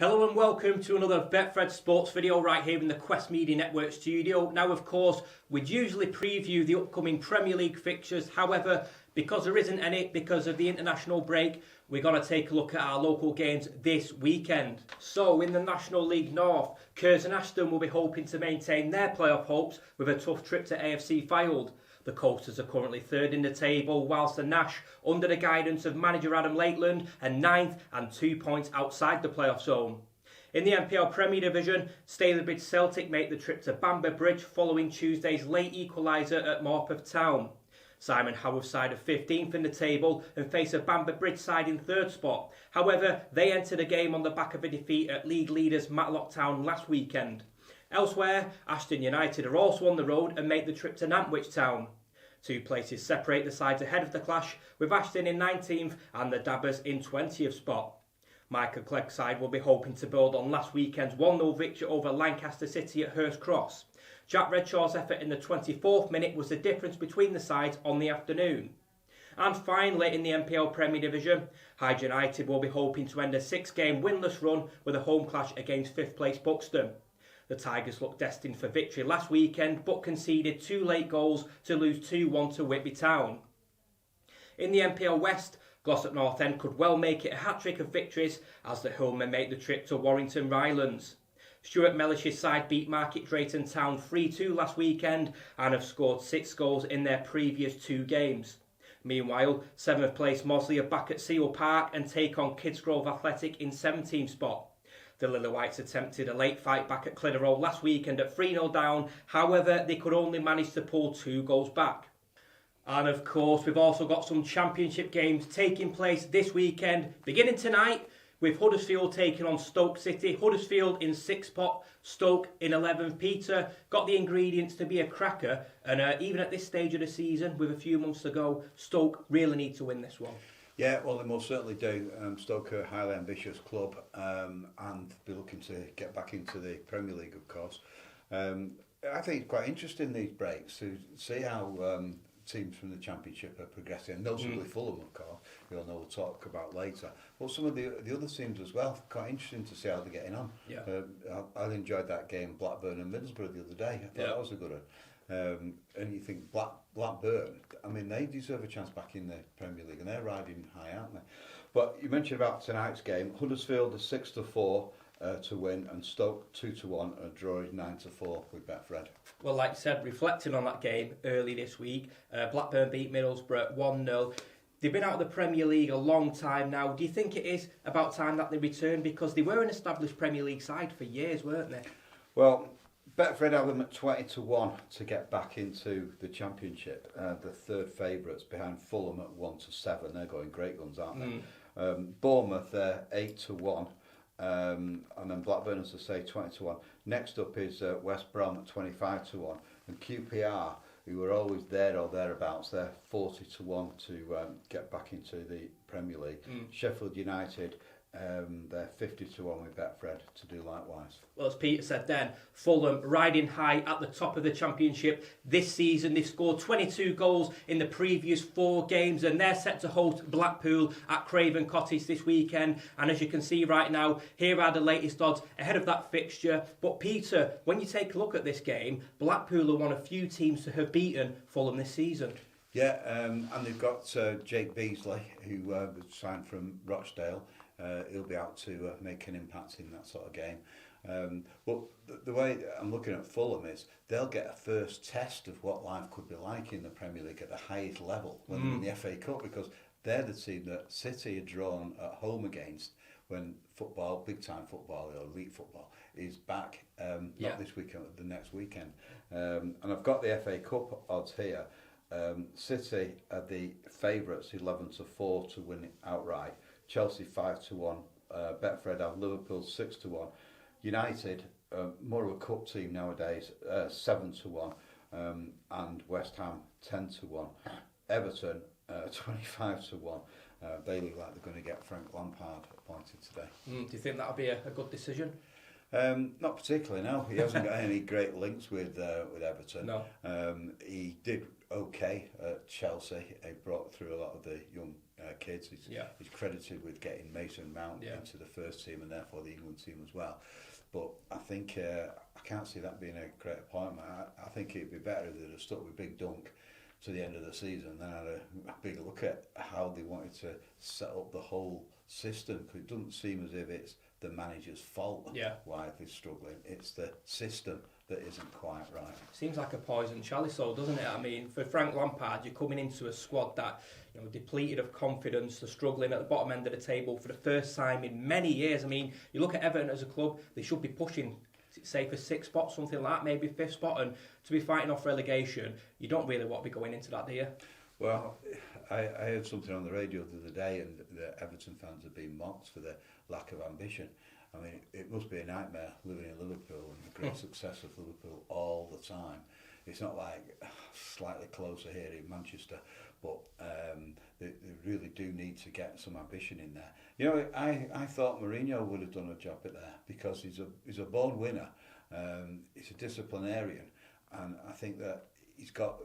Hello and welcome to another Betfred Sports video right here in the Quest Media Network studio. Now, of course, we'd usually preview the upcoming Premier League fixtures. However, because there isn't any, because of the international break, we've got to take a look at our local games this weekend. So, in the National League North, Curzon Ashton will be hoping to maintain their playoff hopes with a tough trip to AFC Fylde. The Coasters are currently third in the table, whilst the Nash, under the guidance of manager Adam Lakeland, are ninth and 2 points outside the playoff zone. In the NPL Premier Division, Stalybridge Celtic make the trip to Bamber Bridge following Tuesday's late equaliser at Morpeth Town. Simon Howarth side are 15th in the table and face a Bamber Bridge side in third spot. However, they entered the game on the back of a defeat at league leaders Matlock Town last weekend. Elsewhere, Ashton United are also on the road and make the trip to Nantwich Town. 2 places separate the sides ahead of the clash, with Ashton in 19th and the Dabbers in 20th spot. Michael Clegg's side will be hoping to build on last weekend's 1-0 victory over Lancaster City at Hurst Cross. Jack Redshaw's effort in the 24th minute was the difference between the sides on the afternoon. And finally, in the NPL Premier Division, Hyde United will be hoping to end a 6-game winless run with a home clash against 5th place Buxton. The Tigers looked destined for victory last weekend but conceded 2 late goals to lose 2-1 to Whitby Town. In the NPL West, Glossop North End could well make it a hat-trick of victories as the Hillmen make the trip to Warrington Rylands. Stuart Mellish's side beat Market Drayton Town 3-2 last weekend and have scored 6 goals in their previous 2 games. Meanwhile, 7th place Mosley are back at Seal Park and take on Kidsgrove Athletic in 17th spot. The Lily-Whites attempted a late fight back at Clitheroe last weekend at 3-0 down, however they could only manage to pull 2 goals back. And of course we've also got some championship games taking place this weekend, beginning tonight with Huddersfield taking on Stoke City. Huddersfield in 6th spot, Stoke in 11th. Peter, got the ingredients to be a cracker, and even at this stage of the season with a few months to go, Stoke really need to win this one. Yeah, well, they most certainly do. Stoke are a highly ambitious club and be looking to get back into the Premier League, of course. I think it's quite interesting, these breaks, to see how teams from the Championship are progressing. Notably Fulham, of course, who I know we'll talk about later. But some of the other teams as well, quite interesting to see how they're getting on. Yeah. I enjoyed that game, Blackburn and Middlesbrough, the other day. I thought that was a good one. And you think Blackburn, I mean, they deserve a chance back in the Premier League, and they're riding high, aren't they? But you mentioned about tonight's game. Huddersfield are 6-4 to win, and Stoke 2-1, and a draw is 9-4 with Betfred. Well, like I said, reflecting on that game early this week, Blackburn beat Middlesbrough 1-0. They've been out of the Premier League a long time now. Do you think it is about time that they return? Because they were an established Premier League side for years, weren't they? Well, Betfred have them at 20-1 to get back into the Championship. The third favourites behind Fulham at 1-7. They're going great guns, aren't they? Bournemouth, they're 8-1. And then Blackburn, as I say, 20-1. Next up is West Brom at 25-1. And QPR, who were always there or thereabouts, they're 40-1 to get back into the Premier League. Sheffield United, they're 50-1 with Betfred to do likewise. Well, as Peter said then, Fulham riding high at the top of the Championship this season. They've scored 22 goals in the previous 4 games, and they're set to host Blackpool at Craven Cottage this weekend. And as you can see right now, here are the latest odds ahead of that fixture. But Peter, when you take a look at this game, Blackpool are one of few teams to have beaten Fulham this season. Yeah, and they've got Jake Beasley, who was signed from Rochdale. He'll be out to make an impact in that sort of game. But the way I'm looking at Fulham is they'll get a first test of what life could be like in the Premier League at the highest level when they're in the FA Cup, because they're the team that City are drawn at home against when football, big time football or elite football, is back. Not this weekend, the next weekend. And I've got the FA Cup odds here. City are the favourites, 11-4 to win it outright. Chelsea 5-1, Betfred have Liverpool 6-1, United, more of a cup team nowadays, 7-1, and West Ham 10-1, Everton 25-1. They look like they're going to get Frank Lampard appointed today. Do you think that'll be a good decision? Not particularly, no. He hasn't got any great links with Everton. No. He did okay at Chelsea. He brought through a lot of the young kids. He's credited with getting Mason Mount into the first team and therefore the England team as well. But I think I can't see that being a great appointment. I think it'd be better if they'd have stuck with Big Dunk to the end of the season, then had a big look at how they wanted to set up the whole system, because it doesn't seem as if it's the manager's fault why they're struggling. It's the system that isn't quite right. Seems like a poison chalice, though, doesn't it? I mean, for Frank Lampard, you're coming into a squad that, depleted of confidence, they're struggling at the bottom end of the table for the first time in many years. I mean, you look at Everton as a club, they should be pushing, say, for 6th spot, something like that, maybe 5th spot, and to be fighting off relegation, you don't really want to be going into that, do you? Well, I heard something on the radio the other day, and the Everton fans have been mocked for their lack of ambition. I mean, it must be a nightmare living in Liverpool and the great success of Liverpool all the time. It's not like slightly closer here in Manchester, but they really do need to get some ambition in there. I thought Mourinho would have done a job at there, because he's a born winner. He's a disciplinarian, and I think that he's got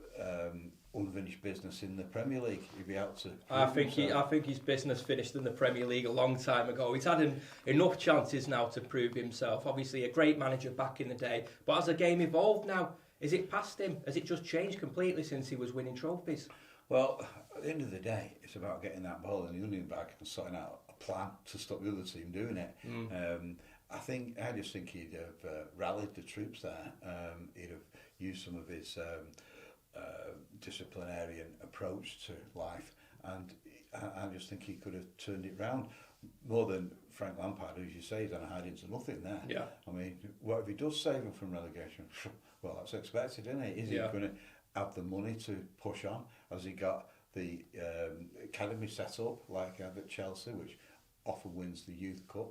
unfinished business in the Premier League. He'd be out to. I think his business finished in the Premier League a long time ago. He's had enough chances now to prove himself. Obviously, a great manager back in the day, but as the game evolved now, is it past him? Has it just changed completely since he was winning trophies? Well, at the end of the day, it's about getting that ball in the onion bag and sorting out a plan to stop the other team doing it. I just think he'd have rallied the troops there. He'd have used some of his disciplinarian approach to life, and I just think he could have turned it round more than Frank Lampard, who, as you say, he's on a hide into nothing there. Yeah. I mean, what if he does save him from relegation? Well, that's expected, isn't it? Is he going to have the money to push on? Has he got the academy set up like he had at Chelsea, which often wins the Youth Cup?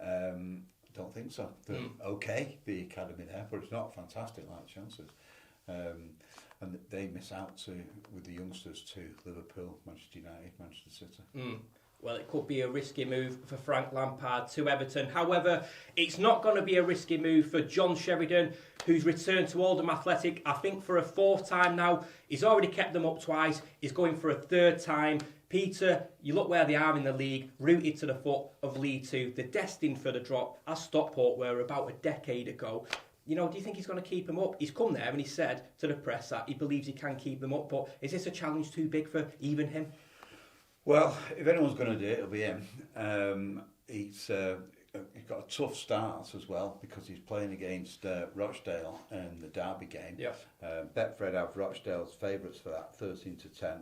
Don't think so. The academy there, but it's not fantastic like Chelsea's. And they miss out with the youngsters to Liverpool, Manchester United, Manchester City. Well, it could be a risky move for Frank Lampard to Everton. However, it's not going to be a risky move for John Sheridan, who's returned to Oldham Athletic, I think, for a 4th time now. He's already kept them up twice. He's going for a 3rd time. Peter, you look where they are in the league, rooted to the foot of League Two. They're destined for the drop, as Stockport were about a decade ago. Do you think he's going to keep them up? He's come there and he said to the press that he believes he can keep them up, but is this a challenge too big for even him? Well, if anyone's going to do it, it'll be him. He's got a tough start as well, because he's playing against Rochdale in the derby game. Betfred have Rochdale's favourites for that, 13-10.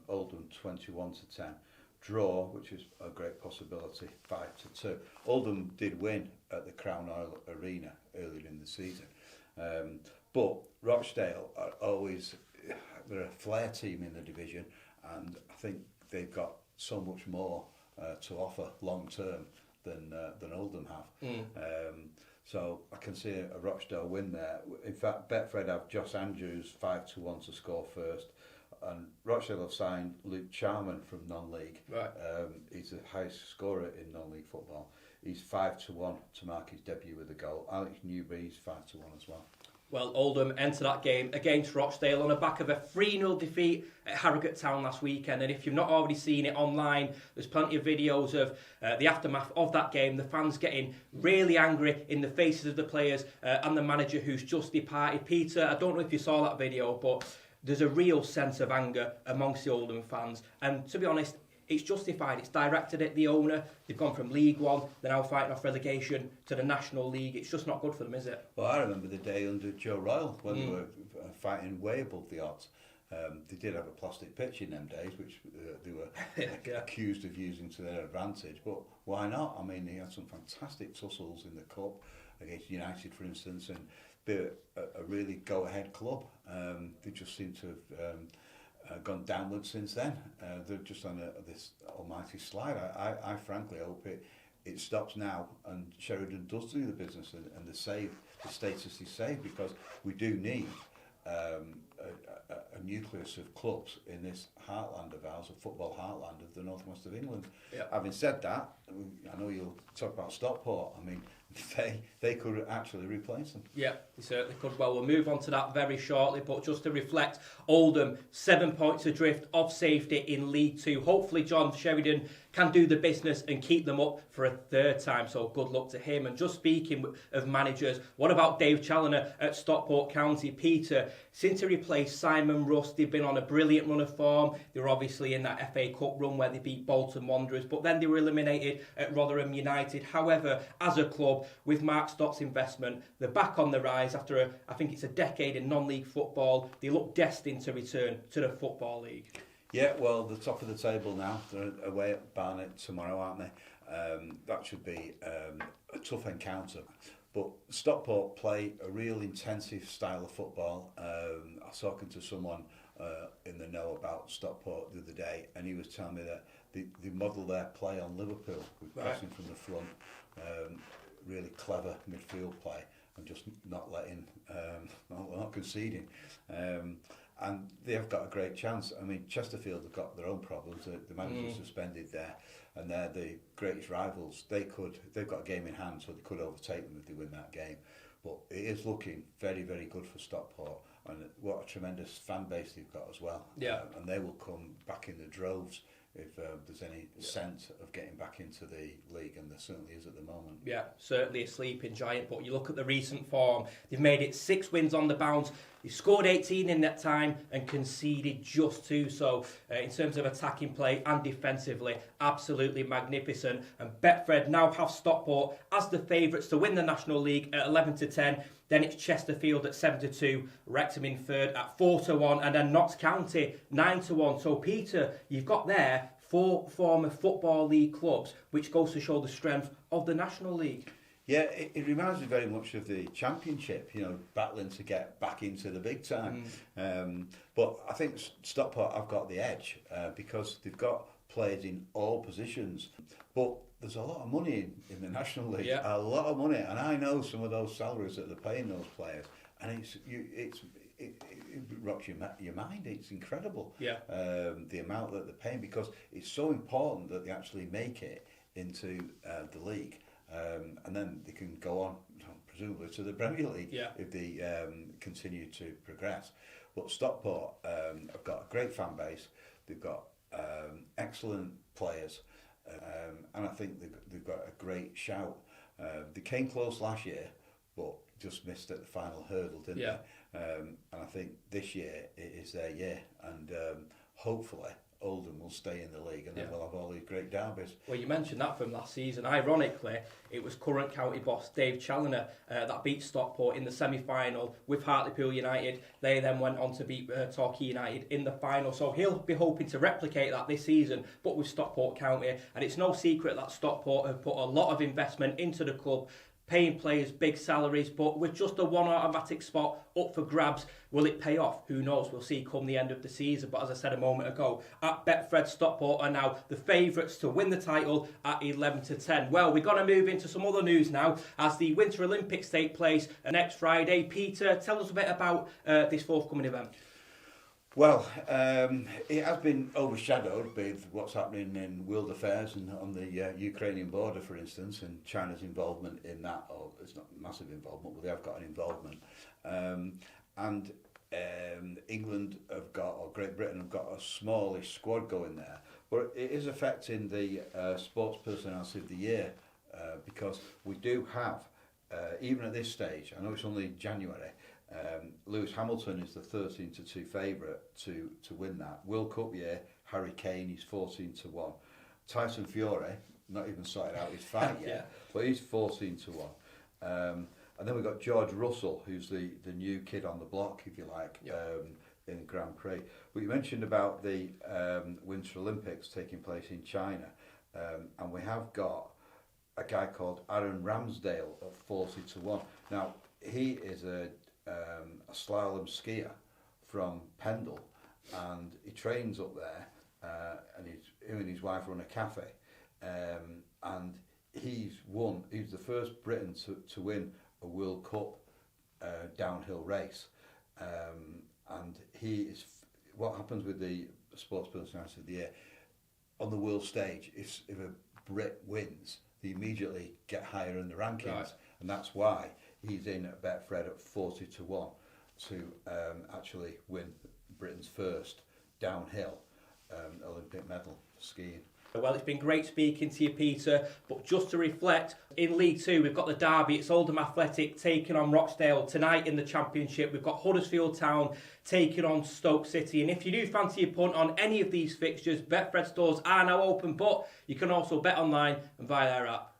Oldham 21-10. Draw, which is a great possibility, 5-2. Oldham did win at the Crown Oil Arena earlier in the season, but Rochdale are they're a flair team in the division, and I think they've got so much more to offer long term than Oldham have. So I can see a Rochdale win there. In fact, Betfred have Josh Andrews 5-1 to score first. And Rochdale have signed Luke Charman from non-league. Right. He's the highest scorer in non-league football. He's 5-1 to mark his debut with a goal. Alex Newbury's 5-1 as well. Well, Oldham enter that game against Rochdale on the back of a 3-0 defeat at Harrogate Town last weekend. And if you've not already seen it online, there's plenty of videos of the aftermath of that game. The fans getting really angry in the faces of the players and the manager who's just departed. Peter, I don't know if you saw that video, but there's a real sense of anger amongst the Oldham fans. And to be honest, it's justified. It's directed at the owner. They've gone from League One, they're now fighting off relegation to the National League. It's just not good for them, is it? Well, I remember the day under Joe Royle when they were fighting way above the odds. They did have a plastic pitch in them days, which they were accused of using to their advantage. But why not? I mean, they had some fantastic tussles in the cup against United, for instance, and they're a really go-ahead club. They just seem to have gone downward since then. They're just on this almighty slide. I frankly hope it stops now and Sheridan does do the business and they save the status he's saved, because we do need a nucleus of clubs in this heartland of ours, a football heartland of the northwest of England. Yep. Having said that, I know you'll talk about Stockport. I mean, they could actually replace them. Yeah, they certainly could. Well, we'll move on to that very shortly, but just to reflect, Oldham 7 points adrift of safety in League Two. Hopefully John Sheridan can do the business and keep them up for a third time, so good luck to him. And just speaking of managers, what about Dave Challoner at Stockport County? Peter, since he replaced Simon Russ, they've been on a brilliant run of form. They were obviously in that FA Cup run where they beat Bolton Wanderers, but then they were eliminated at Rotherham United. However, as a club, with Mark Stott's investment, they're back on the rise after, I think it's a decade in non-league football. They look destined to return to the Football League. Yeah, well, the top of the table now. They're away at Barnet tomorrow, aren't they? That should be a tough encounter. But Stockport play a real intensive style of football. I was talking to someone in the know about Stockport the other day, and he was telling me that they model their play on Liverpool, with pressing from the front, really clever midfield play, and just not letting, not conceding. And they have got a great chance. I mean, Chesterfield have got their own problems. The manager's suspended there, and they're the greatest rivals. They've got a game in hand, so they could overtake them if they win that game. But it is looking very, very good for Stockport, and what a tremendous fan base they've got as well. Yeah. And they will come back in the droves if there's any sense of getting back into the league, and there certainly is at the moment. Yeah, certainly a sleeping giant, but you look at the recent form, they've made it 6 wins on the bounce. They scored 18 in that time and conceded just 2. So in terms of attacking play and defensively, absolutely magnificent. And Betfred now have Stockport as the favourites to win the National League at 11-10. Then it's Chesterfield at 7-2, Wrexham in third at 4-1, and then Notts County 9-1. So Peter, you've got there 4 former Football League clubs, which goes to show the strength of the National League. Yeah, it reminds me very much of the Championship, battling to get back into the big time. But I think Stockport have got the edge because they've got players in all positions. But there's a lot of money in the National League, a lot of money. And I know some of those salaries that they're paying those players. And it rocks your mind. It's incredible, the amount that they're paying, because it's so important that they actually make it into the league. And then they can go on, presumably, to the Premier League if they continue to progress. But Stockport have got a great fan base. They've got excellent players, and I think they've got a great shout. They came close last year, but just missed at the final hurdle, didn't they? And I think this year it is their year, and hopefully Oldham will stay in the league, and then we'll have all these great derbies. Well, you mentioned that from last season. Ironically, it was current county boss Dave Challoner that beat Stockport in the semi-final with Hartlepool United. They then went on to beat Torquay United in the final. So he'll be hoping to replicate that this season, but with Stockport County. And it's no secret that Stockport have put a lot of investment into the club, paying players big salaries, but with just a one automatic spot up for grabs, will it pay off? Who knows? We'll see come the end of the season. But as I said a moment ago, at Betfred, Stockport are now the favourites to win the title at 11-10. Well, we're going to move into some other news now as the Winter Olympics take place next Friday. Peter, tell us a bit about this forthcoming event. Well, it has been overshadowed with what's happening in world affairs and on the Ukrainian border, for instance, and China's involvement in that. Or it's not massive involvement, but they have got an involvement. And England have got, or Great Britain have got a smallish squad going there. But it is affecting the Sports Personality of the Year because we do have, even at this stage, I know it's only January, Lewis Hamilton is the 13-2 favourite to win that. World Cup year, Harry Kane, he's 14-1. Tyson Fury, not even sorted out his fight yet, but he's 14-1. And then we've got George Russell, who's the new kid on the block, if you like, in Grand Prix. But you mentioned about the Winter Olympics taking place in China, and we have got a guy called Aaron Ramsdale at 40-1. Now, he is a slalom skier from Pendle, and he trains up there, and him and his wife run a cafe, and he's the first Briton to win a World Cup downhill race, and he is, what happens with the Sports Personality of the Year on the world stage, if a Brit wins, they immediately get higher in the rankings. Right. And that's why he's in at Betfred at 40-1 to actually win Britain's first downhill Olympic medal for skiing. Well, it's been great speaking to you, Peter, but just to reflect, in League 2 we've got the derby, it's Oldham Athletic taking on Rochdale. Tonight in the Championship we've got Huddersfield Town taking on Stoke City, and if you do fancy a punt on any of these fixtures, Betfred stores are now open, but you can also bet online and via their app.